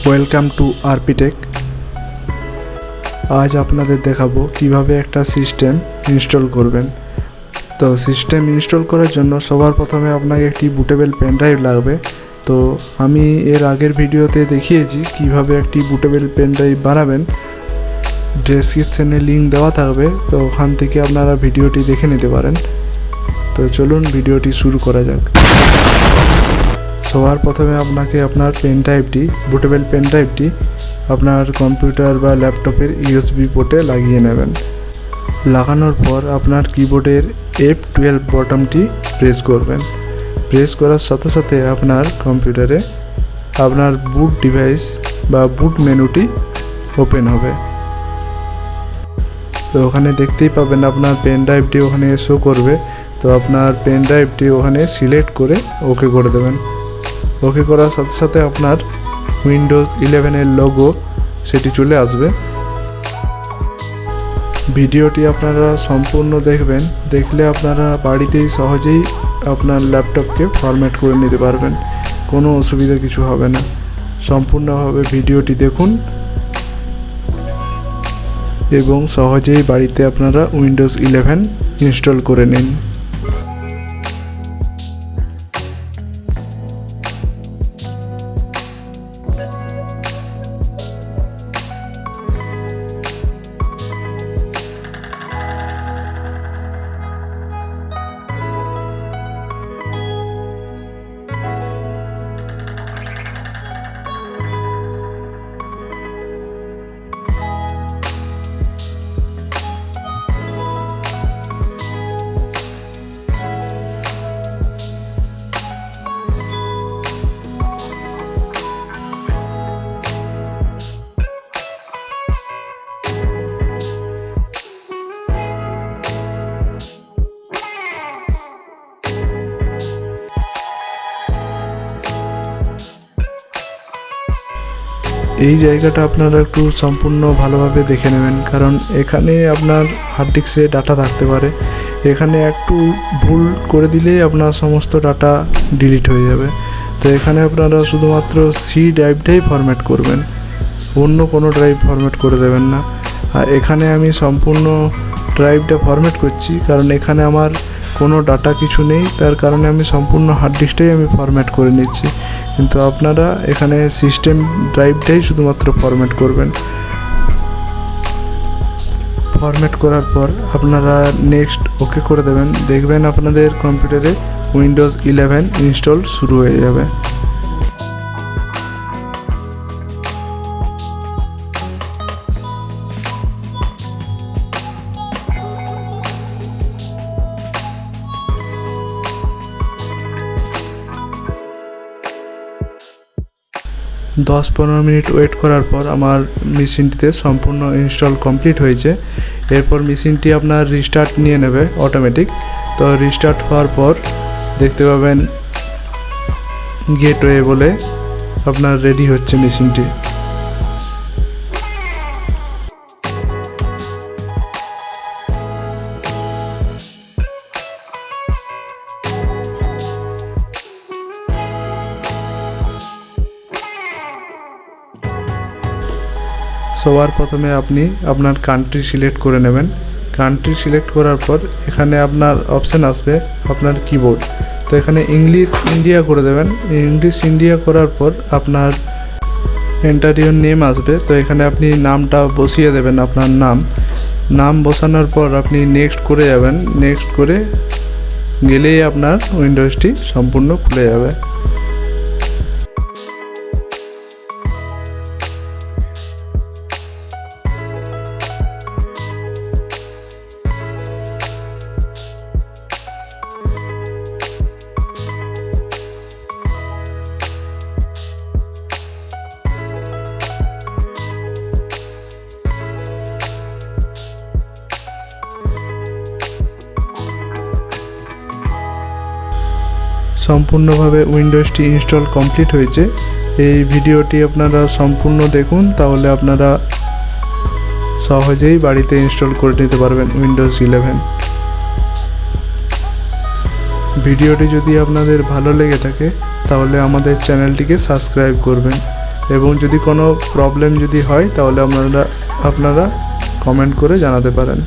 Welcome to আরপিটেক। আজ আপনাদের দেখাবো কিভাবে একটা সিস্টেম ইনস্টল করবেন। তো সিস্টেম ইনস্টল করার জন্য সবার প্রথমে আপনাকে একটি বুটেবল পেন ড্রাইভ লাগবে। তো আমি এর আগের ভিডিওতে দেখিয়েছি কিভাবে একটি বুটেবল পেন ড্রাইভ বানাবেন। ডেসক্রিপশনে লিঙ্ক দেওয়া থাকবে, তো ওখান থেকে আপনারা ভিডিওটি দেখে নিতে পারেন। তো চলুন ভিডিওটি শুরু করা যাক। সবার প্রথমে আপনাকে আপনার পেন ড্রাইভটি বুটেবল পেন ড্রাইভটি আপনার কম্পিউটার বা ল্যাপটপের ইউএসবি পোর্টে লাগিয়ে নেবেন। লাগানোর পর আপনার কিবোর্ডের F12 বটনটি প্রেস করবেন। প্রেস করার সাথে সাথে আপনার কম্পিউটারে আপনার বুট ডিভাইস বা বুট মেনুটি ওপেন হবে। তো ওখানে দেখতেই পাবেন আপনার পেন ড্রাইভটি ওখানে শো করবে। তো আপনার পেন ড্রাইভটি ওখানে সিলেক্ট করে ওকে করে দেবেন। ওকে করার সাথে সাথে আপনার উইন্ডোজ 11 লোগো সেটি চলে আসবে। ভিডিওটি আপনারা সম্পূর্ণ দেখবেন, দেখলে আপনারা বাড়িতেই সহজেই আপনার ল্যাপটপকে ফরম্যাট করে নিতে পারবেন, কোনো অসুবিধা কিছু হবে না। সম্পূর্ণভাবে ভিডিওটি দেখুন এবং সহজেই বাড়িতে আপনারা উইন্ডোজ 11 ইনস্টল করে নিন। এই জায়গাটা আপনারা একটু সম্পূর্ণ ভালোভাবে দেখে নেবেন, কারণ এখানে আপনার হার্ড ডিস্কে ডাটা থাকতে পারে। এখানে একটু ভুল করে দিলেই আপনার সমস্ত ডাটা ডিলিট হয়ে যাবে। তো এখানে আপনারা শুধুমাত্র সি ড্রাইভটাই ফরম্যাট করবেন, অন্য কোনো ড্রাইভ ফরম্যাট করে দেবেন না। আর এখানে আমি সম্পূর্ণ ড্রাইভটা ফরম্যাট করছি, কারণ এখানে আমার কোনো ডাটা কিছু নেই, তার কারণে আমি সম্পূর্ণ হার্ড ডিস্কটাই আমি ফরম্যাট করে নিচ্ছি। কিন্তু আপনারা এখানে সিস্টেম ড্রাইভটাই শুধুমাত্র ফরম্যাট করবেন। ফরম্যাট করার পর আপনারা নেক্সট ওকে করে দেবেন। দেখবেন আপনাদের কম্পিউটারে উইন্ডোজ 11 ইনস্টল শুরু হয়ে যাবে। দশ 15 মিনিট ওয়েট করার পর আমার মেশিনটিতে সম্পূর্ণ ইনস্টল কমপ্লিট হয়েছে। এরপর মেশিনটি আপনার রিস্টার্ট নিয়ে নেবে অটোমেটিক। তো রিস্টার্ট হওয়ার পর দেখতে পাবেন গেটওয়ে বলে আপনার রেডি হচ্ছে মেশিনটি। সবার প্রথমে আপনি আপনার কান্ট্রি সিলেক্ট করে নেবেন। কান্ট্রি সিলেক্ট করার পর এখানে আপনার অপশান আসবে আপনার কিবোর্ড। তো এখানে ইংলিশ ইন্ডিয়া করে দেবেন। ইংলিশ ইন্ডিয়া করার পর আপনার এন্টার ইওর নেম আসবে। তো এখানে আপনি নামটা বসিয়ে দেবেন, আপনার নাম বসানোর পর আপনি নেক্সট করে যাবেন। নেক্সট করে গেলেই আপনার উইন্ডোজটি সম্পূর্ণ খুলে যাবে। সম্পূর্ণভাবে উইন্ডোজটি ইনস্টল কমপ্লিট হয়েছে। এই ভিডিওটি আপনারা সম্পূর্ণ দেখুন, তাহলে আপনারা সহজেই বাড়িতে ইনস্টল করে নিতে পারবেন উইন্ডোজ 11। ভিডিওটি যদি আপনাদের ভালো লেগে থাকে তাহলে আমাদের চ্যানেলটিকে সাবস্ক্রাইব করবেন এবং যদি কোনো প্রবলেম যদি হয় তাহলে আপনারা কমেন্ট করে জানাতে পারেন।